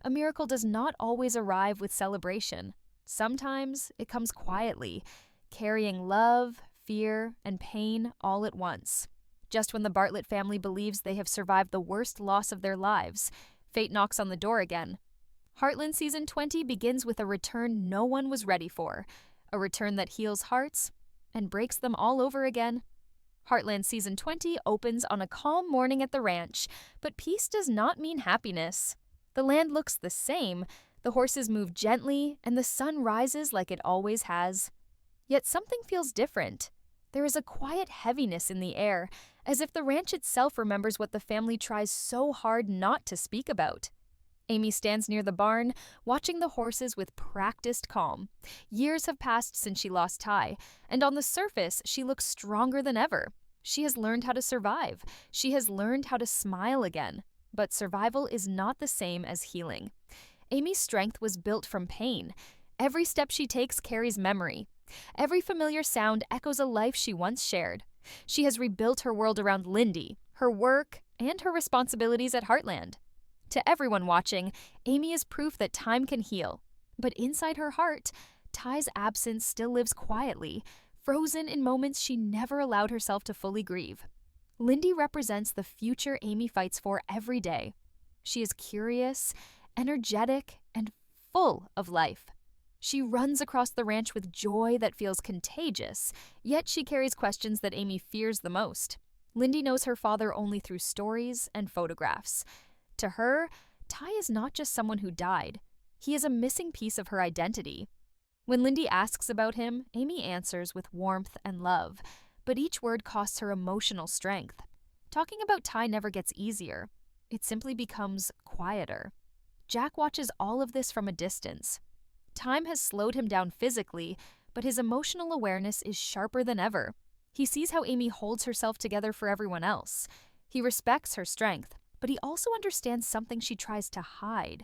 a miracle does not always arrive with celebration. Sometimes it comes quietly, carrying love, fear, and pain all at once. Just when the Bartlett family believes they have survived the worst loss of their lives, fate knocks on the door again. Heartland Season 20 begins with a return no one was ready for, a return that heals hearts and breaks them all over again. Heartland Season 20 opens on a calm morning at the ranch, but peace does not mean happiness. The land looks the same, the horses move gently, and the sun rises like it always has. Yet something feels different. There is a quiet heaviness in the air, as if the ranch itself remembers what the family tries so hard not to speak about. Amy stands near the barn, watching the horses with practiced calm. Years have passed since she lost Ty, and on the surface, she looks stronger than ever. She has learned how to survive. She has learned how to smile again. But survival is not the same as healing. Amy's strength was built from pain. Every step she takes carries memory. Every familiar sound echoes a life she once shared. She has rebuilt her world around Lindy, her work, and her responsibilities at Heartland. To everyone watching, Amy is proof that time can heal. But inside her heart, Ty's absence still lives quietly, frozen in moments she never allowed herself to fully grieve. Lindy represents the future Amy fights for every day. She is curious, energetic, and full of life. She runs across the ranch with joy that feels contagious, yet she carries questions that Amy fears the most. Lindy knows her father only through stories and photographs. To her, Ty is not just someone who died. He is a missing piece of her identity. When Lindy asks about him, Amy answers with warmth and love, but each word costs her emotional strength. Talking about Ty never gets easier. It simply becomes quieter. Jack watches all of this from a distance. Time has slowed him down physically, but his emotional awareness is sharper than ever. He sees how Amy holds herself together for everyone else. He respects her strength, but he also understands something she tries to hide.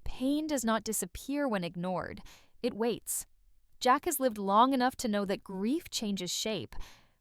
Pain does not disappear when ignored. It waits. Jack has lived long enough to know that grief changes shape,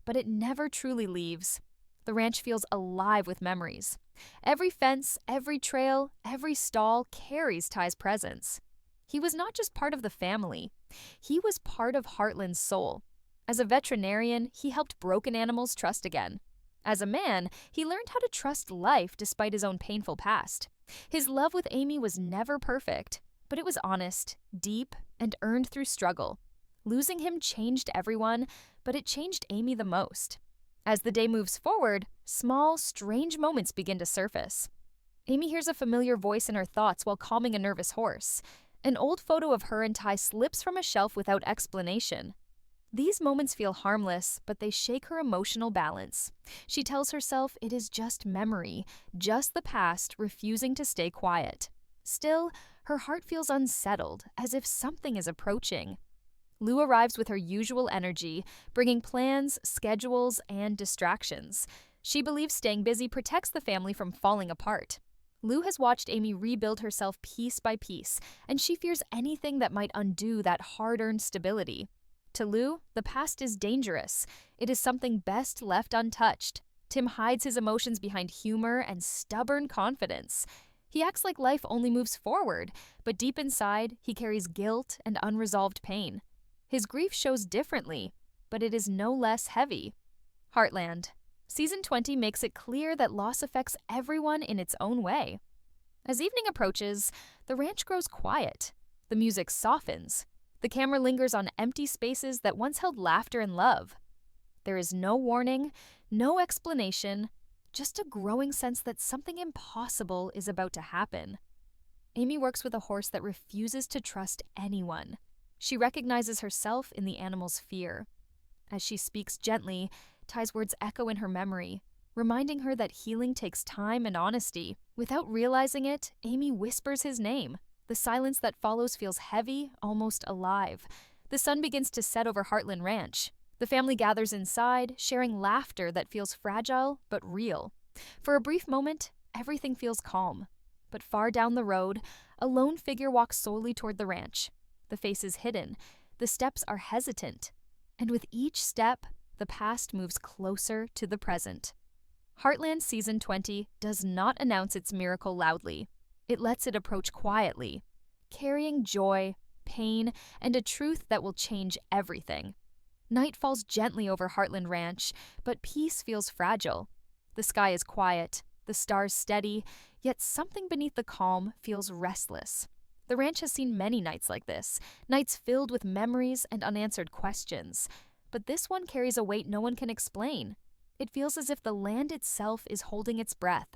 but it never truly leaves. The ranch feels alive with memories. Every fence, every trail, every stall carries Ty's presence. He was not just part of the family. He was part of Heartland's soul. As a veterinarian, he helped broken animals trust again. As a man, he learned how to trust life despite his own painful past. His love with Amy was never perfect, but it was honest, deep, and earned through struggle. Losing him changed everyone, but it changed Amy the most. As the day moves forward, small, strange moments begin to surface. Amy hears a familiar voice in her thoughts while calming a nervous horse. An old photo of her and Ty slips from a shelf without explanation. These moments feel harmless, but they shake her emotional balance. She tells herself it is just memory, just the past refusing to stay quiet. Still, her heart feels unsettled, as if something is approaching. Lou arrives with her usual energy, bringing plans, schedules, and distractions. She believes staying busy protects the family from falling apart. Lou has watched Amy rebuild herself piece by piece, and she fears anything that might undo that hard-earned stability. To Lou, the past is dangerous. It is something best left untouched. Tim hides his emotions behind humor and stubborn confidence. He acts like life only moves forward, but deep inside, he carries guilt and unresolved pain. His grief shows differently, but it is no less heavy. Heartland. Season 20 makes it clear that loss affects everyone in its own way. As evening approaches, the ranch grows quiet. The music softens. The camera lingers on empty spaces that once held laughter and love. There is no warning, no explanation, just a growing sense that something impossible is about to happen. Amy works with a horse that refuses to trust anyone. She recognizes herself in the animal's fear. As she speaks gently, Ty's words echo in her memory, reminding her that healing takes time and honesty. Without realizing it, Amy whispers his name. The silence that follows feels heavy, almost alive. The sun begins to set over Heartland Ranch. The family gathers inside, sharing laughter that feels fragile but real. For a brief moment, everything feels calm. But far down the road, a lone figure walks slowly toward the ranch. The face is hidden. The steps are hesitant. And with each step, the past moves closer to the present. Heartland Season 20 does not announce its miracle loudly. It lets it approach quietly, carrying joy, pain, and a truth that will change everything. Night falls gently over Heartland Ranch, but peace feels fragile. The sky is quiet, the stars steady, yet something beneath the calm feels restless. The ranch has seen many nights like this, nights filled with memories and unanswered questions. But this one carries a weight no one can explain. It feels as if the land itself is holding its breath.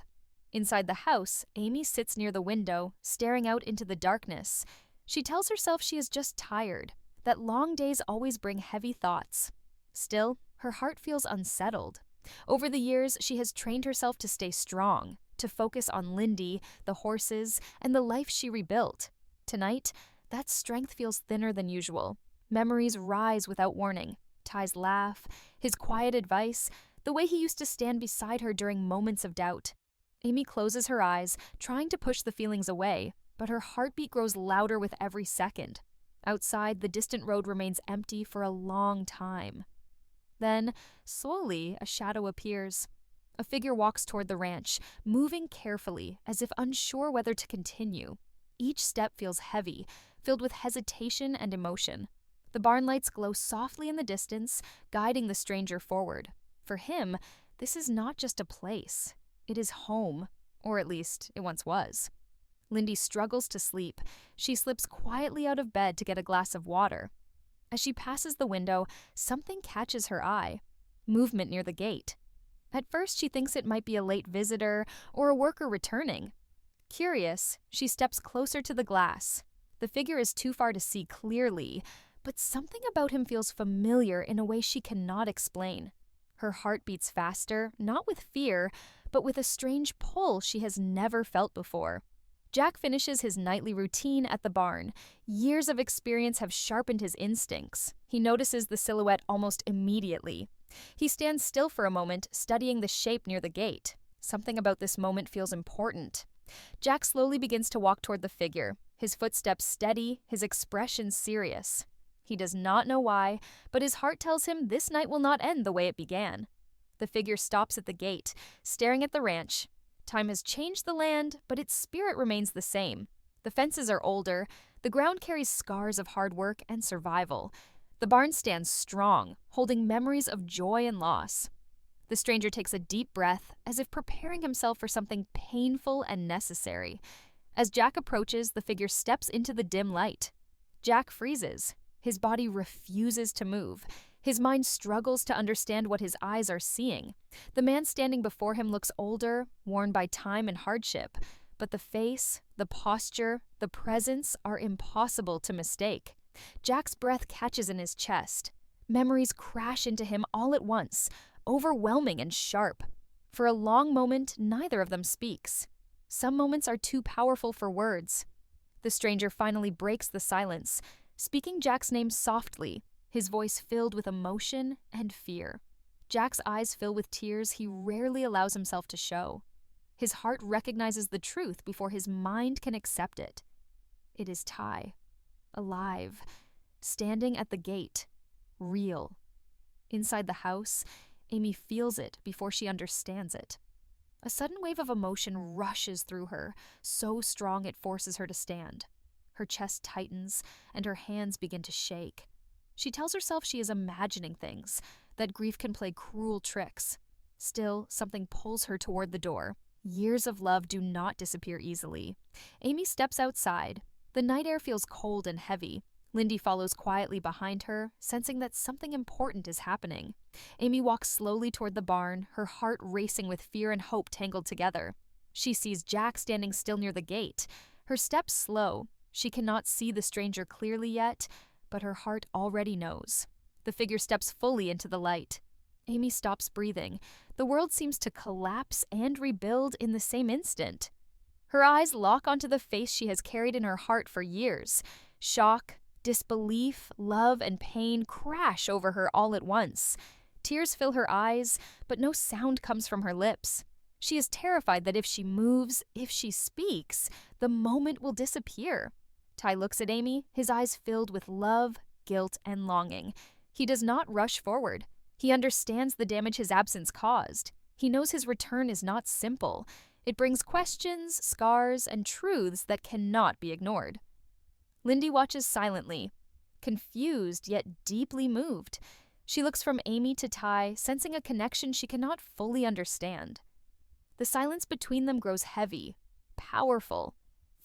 Inside the house, Amy sits near the window, staring out into the darkness. She tells herself she is just tired, that long days always bring heavy thoughts. Still, her heart feels unsettled. Over the years, she has trained herself to stay strong, to focus on Lindy, the horses, and the life she rebuilt. Tonight, that strength feels thinner than usual. Memories rise without warning. Ty's laugh, his quiet advice, the way he used to stand beside her during moments of doubt. Amy closes her eyes, trying to push the feelings away, but her heartbeat grows louder with every second. Outside, the distant road remains empty for a long time. Then, slowly, a shadow appears. A figure walks toward the ranch, moving carefully, as if unsure whether to continue. Each step feels heavy, filled with hesitation and emotion. The barn lights glow softly in the distance, guiding the stranger forward. For him, this is not just a place. It is home, or at least it once was. Lindy struggles to sleep. She slips quietly out of bed to get a glass of water. As she passes the window, something catches her eye. Movement near the gate. At first, she thinks it might be a late visitor or a worker returning. Curious, she steps closer to the glass. The figure is too far to see clearly, but something about him feels familiar in a way she cannot explain. Her heart beats faster, not with fear, but with a strange pull she has never felt before. Jack finishes his nightly routine at the barn. Years of experience have sharpened his instincts. He notices the silhouette almost immediately. He stands still for a moment, studying the shape near the gate. Something about this moment feels important. Jack slowly begins to walk toward the figure, his footsteps steady, his expression serious. He does not know why, but his heart tells him this night will not end the way it began. The figure stops at the gate, staring at the ranch. Time has changed the land, but its spirit remains the same. The fences are older, the ground carries scars of hard work and survival. The barn stands strong, holding memories of joy and loss. The stranger takes a deep breath, as if preparing himself for something painful and necessary. As Jack approaches, the figure steps into the dim light. Jack freezes. His body refuses to move. His mind struggles to understand what his eyes are seeing. The man standing before him looks older, worn by time and hardship, but the face, the posture, the presence are impossible to mistake. Jack's breath catches in his chest. Memories crash into him all at once, overwhelming and sharp. For a long moment, neither of them speaks. Some moments are too powerful for words. The stranger finally breaks the silence, speaking Jack's name softly, his voice filled with emotion and fear. Jack's eyes fill with tears he rarely allows himself to show. His heart recognizes the truth before his mind can accept it. It is Ty, alive, standing at the gate, real. Inside the house, Amy feels it before she understands it. A sudden wave of emotion rushes through her, so strong it forces her to stand. Her chest tightens, and her hands begin to shake. She tells herself she is imagining things, that grief can play cruel tricks. Still, something pulls her toward the door. Years of love do not disappear easily. Amy steps outside. The night air feels cold and heavy. Lindy follows quietly behind her, sensing that something important is happening. Amy walks slowly toward the barn, her heart racing with fear and hope tangled together. She sees Jack standing still near the gate. Her steps slow. She cannot see the stranger clearly yet, but her heart already knows. The figure steps fully into the light. Amy stops breathing. The world seems to collapse and rebuild in the same instant. Her eyes lock onto the face she has carried in her heart for years. Shock, disbelief, love, and pain crash over her all at once. Tears fill her eyes, but no sound comes from her lips. She is terrified that if she moves, if she speaks, the moment will disappear. Ty looks at Amy, his eyes filled with love, guilt, and longing. He does not rush forward. He understands the damage his absence caused. He knows his return is not simple. It brings questions, scars, and truths that cannot be ignored. Lindy watches silently, confused yet deeply moved. She looks from Amy to Ty, sensing a connection she cannot fully understand. The silence between them grows heavy, powerful,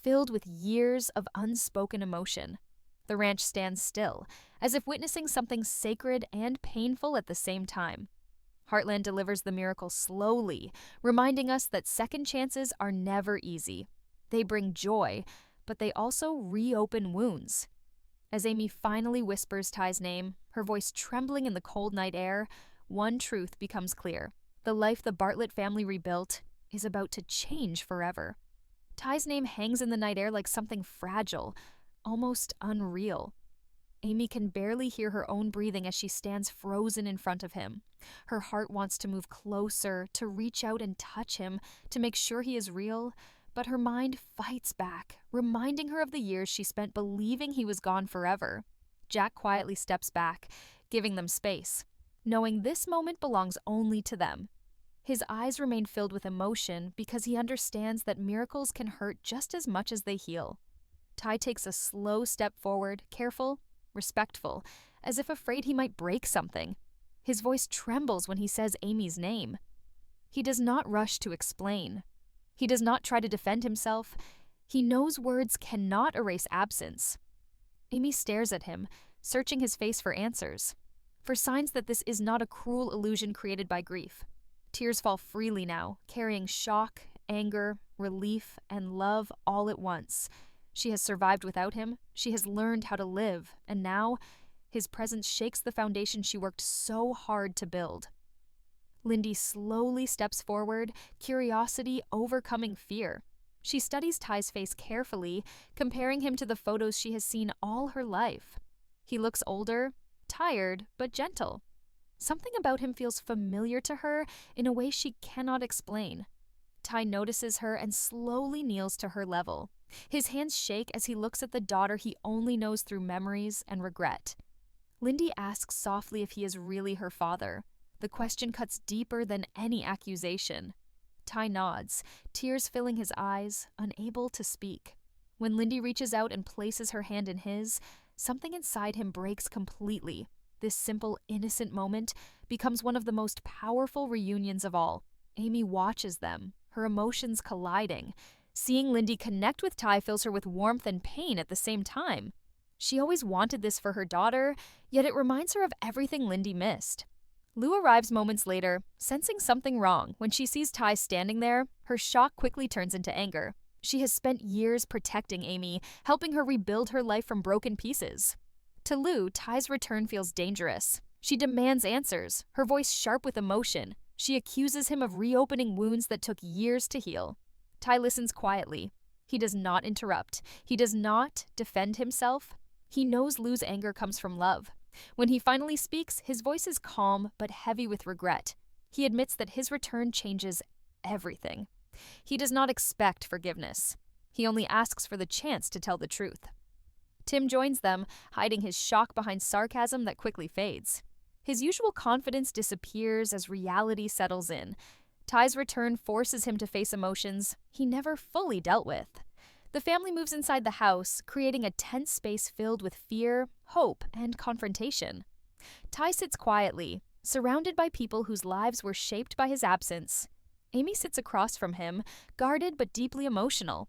filled with years of unspoken emotion. The ranch stands still, as if witnessing something sacred and painful at the same time. Heartland delivers the miracle slowly, reminding us that second chances are never easy. They bring joy, but they also reopen wounds. As Amy finally whispers Ty's name, her voice trembling in the cold night air, one truth becomes clear. The life the Bartlett family rebuilt is about to change forever. Ty's name hangs in the night air like something fragile, almost unreal. Amy can barely hear her own breathing as she stands frozen in front of him. Her heart wants to move closer, to reach out and touch him, to make sure he is real, but her mind fights back, reminding her of the years she spent believing he was gone forever. Jack quietly steps back, giving them space, knowing this moment belongs only to them. His eyes remain filled with emotion because he understands that miracles can hurt just as much as they heal. Ty takes a slow step forward, careful, respectful, as if afraid he might break something. His voice trembles when he says Amy's name. He does not rush to explain. He does not try to defend himself. He knows words cannot erase absence. Amy stares at him, searching his face for answers, for signs that this is not a cruel illusion created by grief. Tears fall freely now, carrying shock, anger, relief, and love all at once. She has survived without him, she has learned how to live, and now, his presence shakes the foundation she worked so hard to build. Lindy slowly steps forward, curiosity overcoming fear. She studies Ty's face carefully, comparing him to the photos she has seen all her life. He looks older, tired, but gentle. Something about him feels familiar to her in a way she cannot explain. Ty notices her and slowly kneels to her level. His hands shake as he looks at the daughter he only knows through memories and regret. Lindy asks softly if he is really her father. The question cuts deeper than any accusation. Ty nods, tears filling his eyes, unable to speak. When Lindy reaches out and places her hand in his, something inside him breaks completely. This simple, innocent moment becomes one of the most powerful reunions of all. Amy watches them, her emotions colliding. Seeing Lindy connect with Ty fills her with warmth and pain at the same time. She always wanted this for her daughter, yet it reminds her of everything Lindy missed. Lou arrives moments later, sensing something wrong. When she sees Ty standing there, her shock quickly turns into anger. She has spent years protecting Amy, helping her rebuild her life from broken pieces. To Lou, Ty's return feels dangerous. She demands answers, her voice sharp with emotion. She accuses him of reopening wounds that took years to heal. Ty listens quietly. He does not interrupt. He does not defend himself. He knows Lou's anger comes from love. When he finally speaks, his voice is calm but heavy with regret. He admits that his return changes everything. He does not expect forgiveness. He only asks for the chance to tell the truth. Tim joins them, hiding his shock behind sarcasm that quickly fades. His usual confidence disappears as reality settles in. Ty's return forces him to face emotions he never fully dealt with. The family moves inside the house, creating a tense space filled with fear, hope, and confrontation. Ty sits quietly, surrounded by people whose lives were shaped by his absence. Amy sits across from him, guarded but deeply emotional.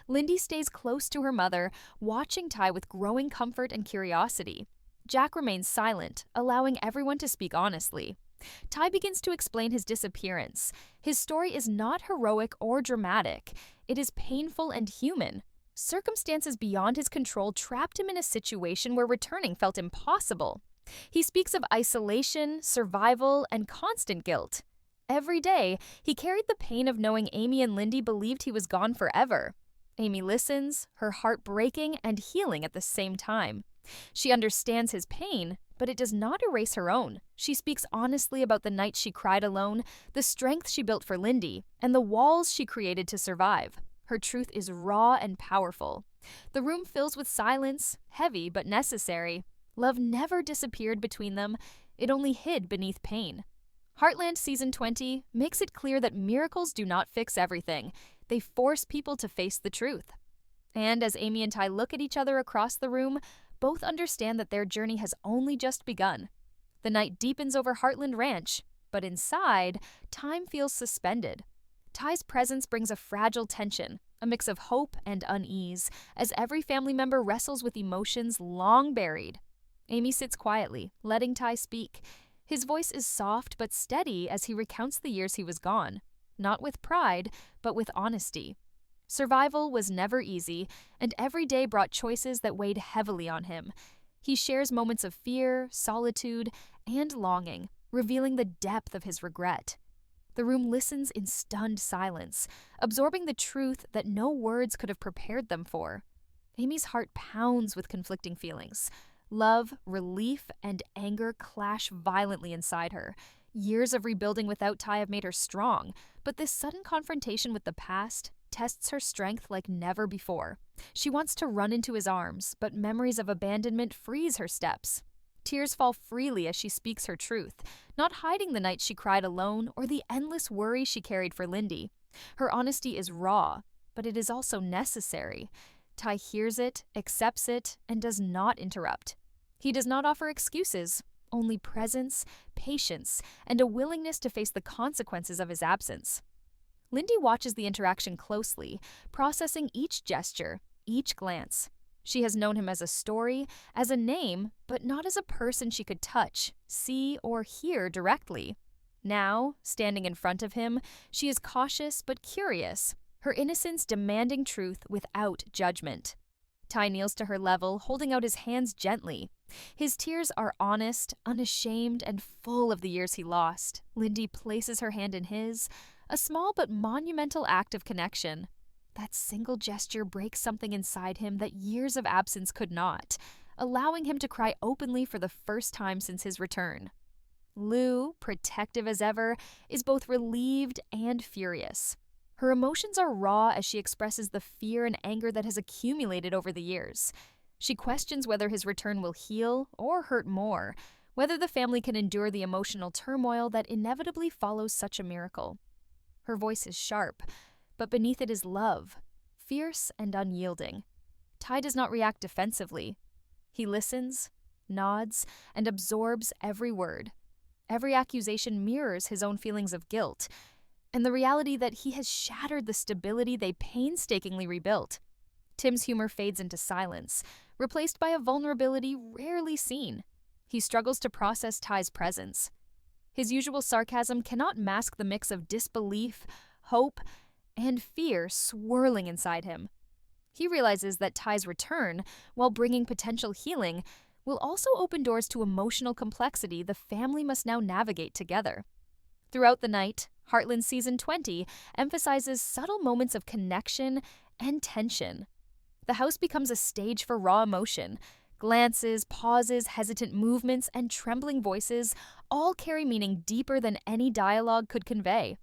Lindy stays close to her mother, watching Ty with growing comfort and curiosity. Jack remains silent, allowing everyone to speak honestly. Ty begins to explain his disappearance. His story is not heroic or dramatic. It is painful and human. Circumstances beyond his control trapped him in a situation where returning felt impossible. He speaks of isolation, survival, and constant guilt. Every day, he carried the pain of knowing Amy and Lindy believed he was gone forever. Amy listens, her heart breaking and healing at the same time. She understands his pain, but it does not erase her own. She speaks honestly about the nights she cried alone, the strength she built for Lindy, and the walls she created to survive. Her truth is raw and powerful. The room fills with silence, heavy but necessary. Love never disappeared between them, it only hid beneath pain. Heartland Season 20 makes it clear that miracles do not fix everything. They force people to face the truth. And as Amy and Ty look at each other across the room, both understand that their journey has only just begun. The night deepens over Heartland Ranch, but inside, time feels suspended. Ty's presence brings a fragile tension, a mix of hope and unease, as every family member wrestles with emotions long buried. Amy sits quietly, letting Ty speak. His voice is soft but steady as he recounts the years he was gone, not with pride, but with honesty. Survival was never easy, and every day brought choices that weighed heavily on him. He shares moments of fear, solitude, and longing, revealing the depth of his regret. The room listens in stunned silence, absorbing the truth that no words could have prepared them for. Amy's heart pounds with conflicting feelings. Love, relief, and anger clash violently inside her. Years of rebuilding without Ty have made her strong, but this sudden confrontation with the past tests her strength like never before. She wants to run into his arms, but memories of abandonment freeze her steps. Tears fall freely as she speaks her truth, not hiding the nights she cried alone or the endless worry she carried for Lindy. Her honesty is raw, but it is also necessary. Ty hears it, accepts it, and does not interrupt. He does not offer excuses, only presence, patience, and a willingness to face the consequences of his absence. Lindy watches the interaction closely, processing each gesture, each glance. She has known him as a story, as a name, but not as a person she could touch, see, or hear directly. Now, standing in front of him, she is cautious but curious, her innocence demanding truth without judgment. Ty kneels to her level, holding out his hands gently. His tears are honest, unashamed, and full of the years he lost. Lindy places her hand in his, a small but monumental act of connection. That single gesture breaks something inside him that years of absence could not, allowing him to cry openly for the first time since his return. Lou, protective as ever, is both relieved and furious. Her emotions are raw as she expresses the fear and anger that has accumulated over the years. She questions whether his return will heal or hurt more, whether the family can endure the emotional turmoil that inevitably follows such a miracle. Her voice is sharp, but beneath it is love, fierce and unyielding. Ty does not react defensively. He listens, nods, and absorbs every word. Every accusation mirrors his own feelings of guilt, and the reality that he has shattered the stability they painstakingly rebuilt. Tim's humor fades into silence, replaced by a vulnerability rarely seen. He struggles to process Ty's presence. His usual sarcasm cannot mask the mix of disbelief, hope, and fear swirling inside him. He realizes that Ty's return, while bringing potential healing, will also open doors to emotional complexity the family must now navigate together. Throughout the night, Heartland Season 20 emphasizes subtle moments of connection and tension. The house becomes a stage for raw emotion. Glances, pauses, hesitant movements, and trembling voices all carry meaning deeper than any dialogue could convey.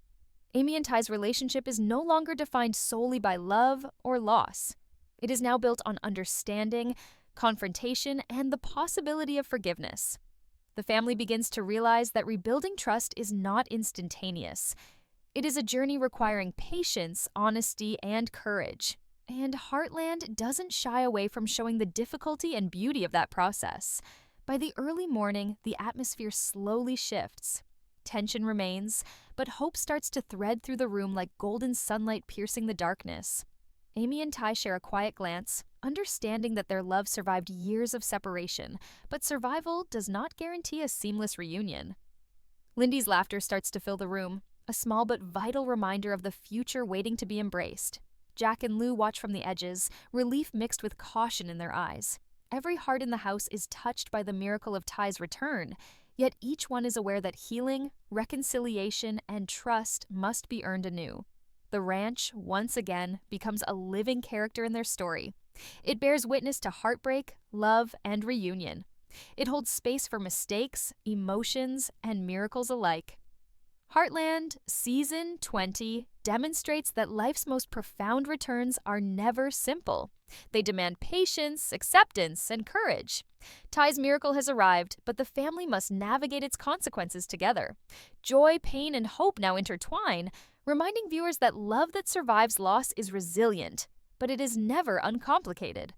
Amy and Ty's relationship is no longer defined solely by love or loss. It is now built on understanding, confrontation, and the possibility of forgiveness. The family begins to realize that rebuilding trust is not instantaneous. It is a journey requiring patience, honesty, and courage. And Heartland doesn't shy away from showing the difficulty and beauty of that process. By the early morning, the atmosphere slowly shifts. Tension remains, but hope starts to thread through the room like golden sunlight piercing the darkness. Amy and Ty share a quiet glance, understanding that their love survived years of separation, but survival does not guarantee a seamless reunion. Lindy's laughter starts to fill the room, a small but vital reminder of the future waiting to be embraced. Jack and Lou watch from the edges, relief mixed with caution in their eyes. Every heart in the house is touched by the miracle of Ty's return, yet each one is aware that healing, reconciliation, and trust must be earned anew. The ranch, once again, becomes a living character in their story. It bears witness to heartbreak, love, and reunion. It holds space for mistakes, emotions, and miracles alike. Heartland Season 20 demonstrates that life's most profound returns are never simple. They demand patience, acceptance, and courage. Ty's miracle has arrived, but the family must navigate its consequences together. Joy, pain, and hope now intertwine, reminding viewers that love that survives loss is resilient, but it is never uncomplicated.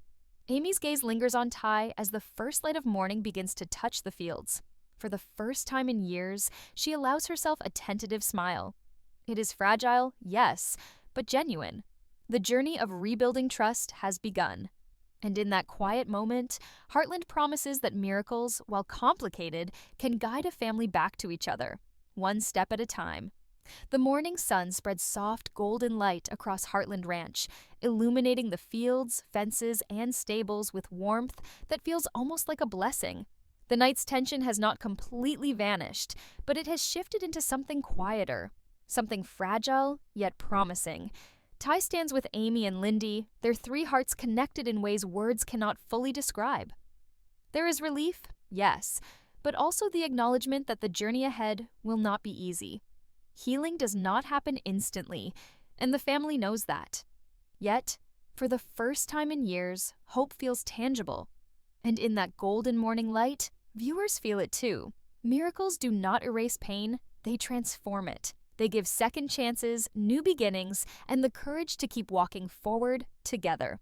Amy's gaze lingers on Ty as the first light of morning begins to touch the fields. For the first time in years, she allows herself a tentative smile. It is fragile, yes, but genuine. The journey of rebuilding trust has begun. And in that quiet moment, Heartland promises that miracles, while complicated, can guide a family back to each other, one step at a time. The morning sun spreads soft golden light across Heartland Ranch, illuminating the fields, fences, and stables with warmth that feels almost like a blessing. The night's tension has not completely vanished, but it has shifted into something quieter, something fragile yet promising. Ty stands with Amy and Lindy, their three hearts connected in ways words cannot fully describe. There is relief, yes, but also the acknowledgement that the journey ahead will not be easy. Healing does not happen instantly, and the family knows that. Yet, for the first time in years, hope feels tangible. And in that golden morning light, viewers feel it too. Miracles do not erase pain, they transform it. They give second chances, new beginnings, and the courage to keep walking forward together.